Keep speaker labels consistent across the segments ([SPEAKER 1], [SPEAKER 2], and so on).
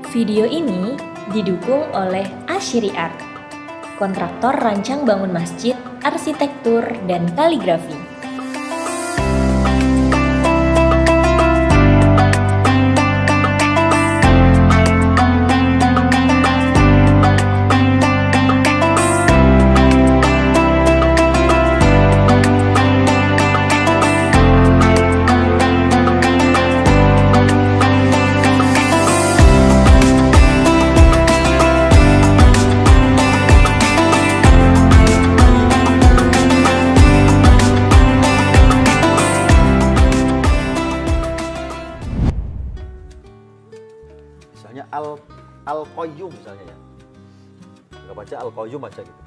[SPEAKER 1] Video ini didukung oleh Asyri Art, kontraktor rancang bangun masjid, arsitektur, dan kaligrafi.
[SPEAKER 2] Misalnya Al-Qayyum misalnya ya, nggak baca Al-Qayyum aja gitu.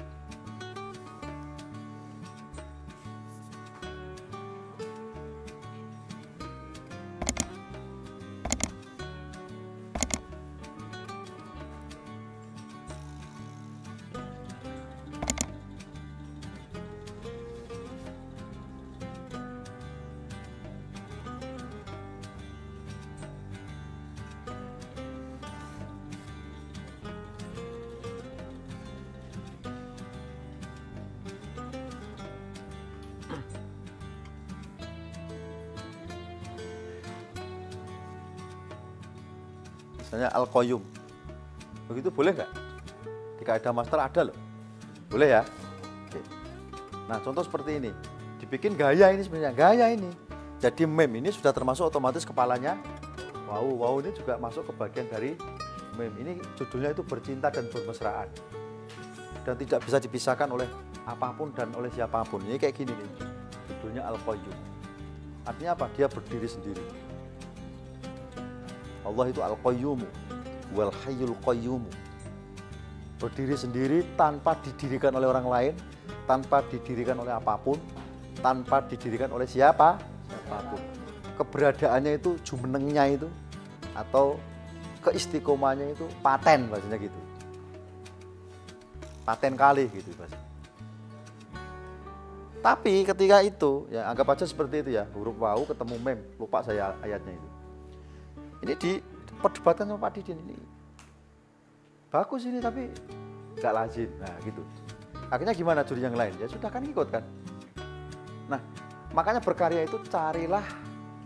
[SPEAKER 2] Misalnya Al-Qayyum, begitu boleh nggak? Di kaidah master ada loh, boleh ya? Oke. Nah contoh seperti ini, dibikin gaya ini sebenarnya, gaya ini. Jadi meme ini sudah termasuk otomatis kepalanya. Wow ini juga masuk ke bagian dari meme. Ini judulnya itu bercinta dan bermesraan. Dan tidak bisa dipisahkan oleh apapun dan oleh siapapun. Ini kayak gini nih, judulnya Al-Qayyum. Artinya apa? Dia berdiri sendiri. Allah itu Al-Qayyumu wal Hayyul Qayyumu, berdiri sendiri tanpa didirikan oleh orang lain, tanpa didirikan oleh apapun, tanpa didirikan oleh siapapun. Keberadaannya itu, jumenengnya itu, atau keistiqomahnya itu paten, bahasanya gitu, paten kali gitu bahasanya. Tapi ketika itu ya anggap aja seperti itu ya, huruf wau ketemu mem, lupa saya ayatnya itu. Ini diperdebatkan sama Pak Didin, ini bagus ini tapi nggak lazim, nah gitu. Akhirnya gimana juri yang lain? Ya sudah kan ikut kan. Nah makanya berkarya itu carilah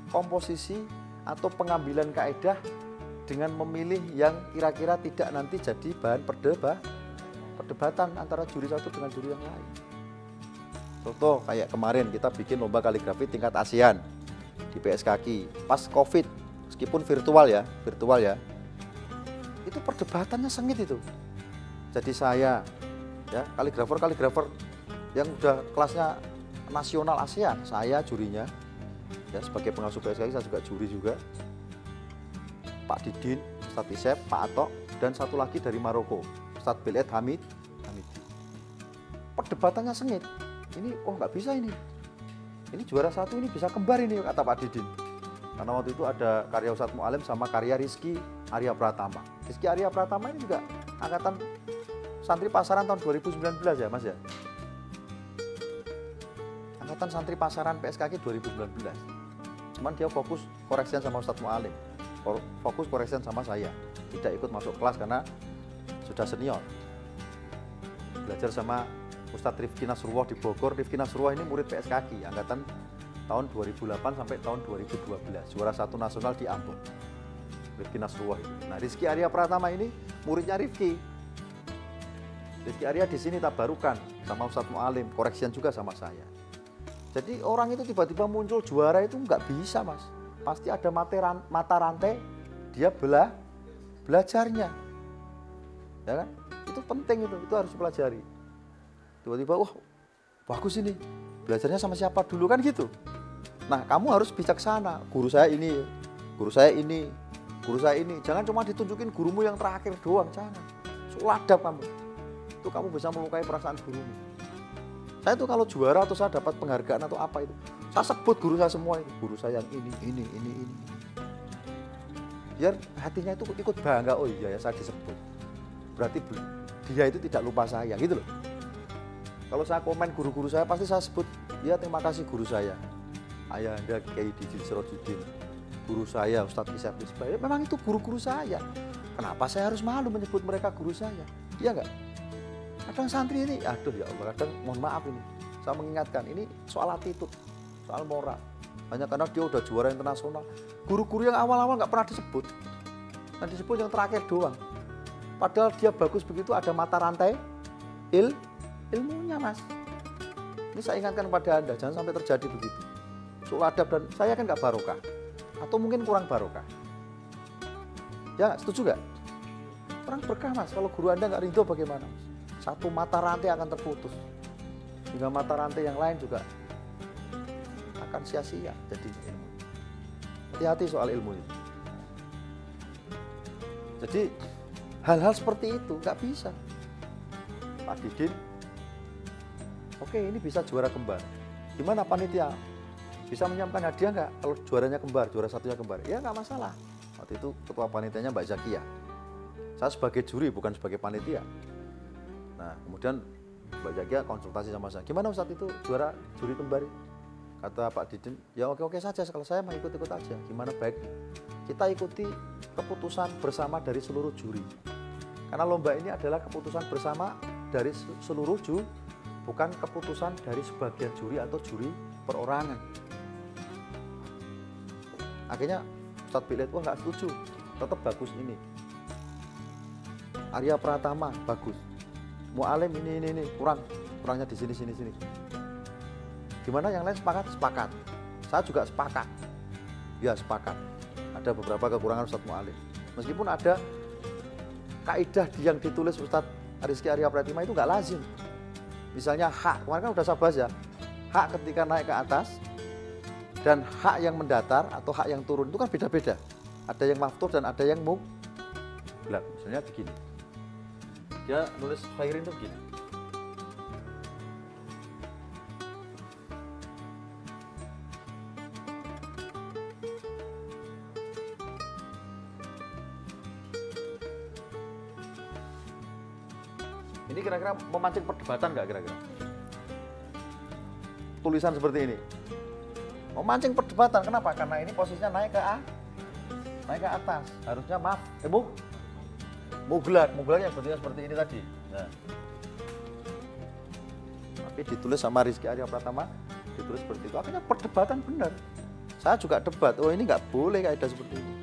[SPEAKER 2] komposisi atau pengambilan kaidah dengan memilih yang kira-kira tidak nanti jadi bahan perdebatan antara juri satu dengan juri yang lain. Contoh kayak kemarin kita bikin lomba kaligrafi tingkat ASEAN di PSKaki pas COVID. Meskipun virtual ya, itu perdebatannya sengit itu. Jadi saya, ya kaligrafer yang udah kelasnya nasional ASEAN, saya jurinya, ya sebagai pengasuh PSKI saya juga juri juga. Pak Didin, Ustadz Isep, Pak Atok, dan satu lagi dari Maroko, Ustadz Biled Hamid. Perdebatannya sengit. Ini nggak bisa ini. Ini juara satu ini bisa kembar ini kata Pak Didin. Karena waktu itu ada karya Ustadz Mu'alim sama karya Rizky Arya Pratama. Rizky Arya Pratama ini juga angkatan santri pasaran tahun 2019 ya Mas ya. Angkatan santri pasaran PSKK 2019. Cuman dia fokus koreksian sama Ustadz Mu'alim. Fokus koreksian sama saya. Tidak ikut masuk kelas karena sudah senior. Belajar sama Ustadz Rifki Nasrullah di Bogor. Rifki Nasrullah ini murid PSKK angkatan tahun 2008 sampai tahun 2012, juara satu nasional di Ambon, Rifki Nasrullah itu. Nah, Rizky Arya Pratama ini muridnya Rifki. Rizky Arya di sini tabarukan sama Ustadz Mu'alim, koreksian juga sama saya. Jadi orang itu tiba-tiba muncul juara itu nggak bisa Mas. Pasti ada mata rantai, dia belajarnya. Ya kan? Itu penting itu harus dipelajari. Tiba-tiba, wah bagus ini, belajarnya sama siapa dulu kan gitu. Nah kamu harus bijaksana, guru saya ini, guru saya ini, guru saya ini. Jangan cuma ditunjukin gurumu yang terakhir doang, jangan. Suladap kamu, itu kamu bisa melukai perasaan gurumu. Saya tuh kalau juara atau saya dapat penghargaan atau apa itu, saya sebut guru saya semua itu, guru saya yang ini. Biar hatinya itu ikut bangga, oh iya ya saya disebut. Berarti dia itu tidak lupa saya gitu loh. Kalau saya komen guru-guru saya pasti saya sebut, ya terima kasih guru saya. Ayahanda Kiai Didin Sirajuddin, guru saya Ustadz Isep Misbah, memang itu guru-guru saya. Kenapa saya harus malu menyebut mereka guru saya? Iya nggak? Kadang santri ini, aduh ya Allah, kadang mohon maaf ini, saya mengingatkan, ini soal attitude, soal moral. Hanya karena dia udah juara internasional, guru-guru yang awal-awal nggak pernah disebut, yang disebut yang terakhir doang. Padahal dia bagus begitu, ada mata rantai ilmunya, Mas. Ini saya ingatkan kepada Anda, jangan sampai terjadi begitu. Soal adab dan saya kan nggak barokah, atau mungkin kurang barokah. Ya, setuju nggak? Kurang berkah, Mas. Kalau guru Anda nggak ridho bagaimana, Mas? Satu mata rantai akan terputus, hingga mata rantai yang lain juga akan sia-sia jadinya ilmu. Hati-hati soal ilmu itu. Jadi hal-hal seperti itu nggak bisa. Pak Didin, oke, ini bisa juara kembar. Gimana panitia? Bisa menyiapkan hadiah nggak kalau juaranya kembar, juara satunya kembar? Ya nggak masalah. Waktu itu ketua panitianya Mbak Zakia. Saya sebagai juri, bukan sebagai panitia. Nah, kemudian Mbak Zakia konsultasi sama saya. Gimana Ustadz itu juara juri kembar? Kata Pak Didin, ya oke-oke saja, kalau saya mau ikut-ikut aja. Gimana baiknya? Kita ikuti keputusan bersama dari seluruh juri. Karena lomba ini adalah keputusan bersama dari seluruh juri, bukan keputusan dari sebagian juri atau juri perorangan. Akhirnya Ustadz Biled, wah nggak setuju, tetap bagus ini. Arya Pratama bagus. Mu'alim ini kurangnya di sini. Gimana yang lain sepakat? Sepakat. Saya juga sepakat. Ya sepakat. Ada beberapa kekurangan Ustadz Mu'alim. Meskipun ada kaidah yang ditulis Ustadz Rizky Arya Pratima itu nggak lazim. Misalnya hak, kemarin kan udah saya bahas ya. Hak ketika naik ke atas dan hak yang mendatar atau hak yang turun itu kan beda-beda. Ada yang maftuh dan ada yang mutlak. Misalnya begini. Dia nulis khairin itu begini. Ini kira-kira memancing perdebatan nggak kira-kira? Tulisan seperti ini. Memancing perdebatan, kenapa? Karena ini posisinya naik ke atas. Harusnya muglak yang bentuknya seperti ini tadi. Nah. Tapi ditulis sama Rizky Arya Pratama, ditulis seperti itu. Akhirnya perdebatan benar. Saya juga debat, oh ini nggak boleh kaidah seperti ini.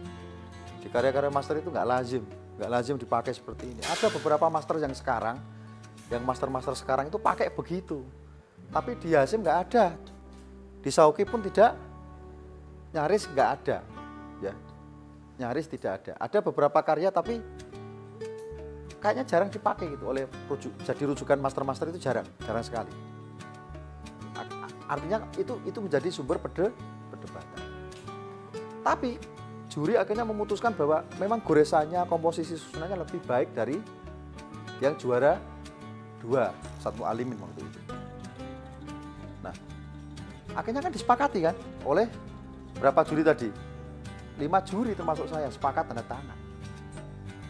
[SPEAKER 2] Di karya-karya master itu nggak lazim dipakai seperti ini. Ada beberapa master yang sekarang, yang master-master sekarang itu pakai begitu. Tapi di Hasim nggak ada. Di Sauki pun tidak, nyaris nggak ada. Ya, nyaris tidak ada. Ada beberapa karya tapi kayaknya jarang dipakai gitu oleh jadi rujukan master-master itu jarang sekali. Artinya itu menjadi sumber perdebatan. Tapi juri akhirnya memutuskan bahwa memang goresannya, komposisi susunannya lebih baik dari yang juara 2, Ustadz Mu'alimin waktu itu. Nah, akhirnya kan disepakati kan oleh berapa juri tadi? 5 juri termasuk saya sepakat tanda tangan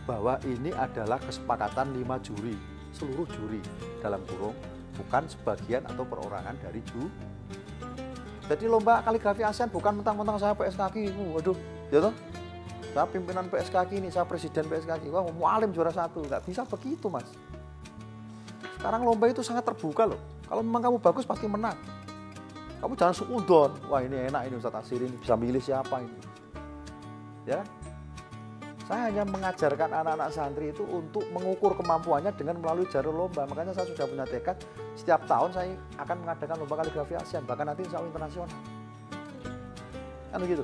[SPEAKER 2] bahwa ini adalah kesepakatan 5 juri, seluruh juri dalam kurung, bukan sebagian atau perorangan dari juri. Jadi lomba kaligrafi ASEAN bukan mentang-mentang saya PSKQ, waduh, ya toh? Saya pimpinan PSKQ ini, saya presiden PSKQ, wah Mu'alim juara 1, nggak bisa begitu Mas. Sekarang lomba itu sangat terbuka loh, kalau memang kamu bagus pasti menang. Kamu jangan suudon, wah ini enak ini Ustadz Asir ini, bisa milih siapa ini. Ya, saya hanya mengajarkan anak-anak santri itu untuk mengukur kemampuannya dengan melalui jalur lomba. Makanya saya sudah punya tekad, setiap tahun saya akan mengadakan lomba kaligrafi ASEAN, bahkan nanti insya Allah internasional. Kan begitu.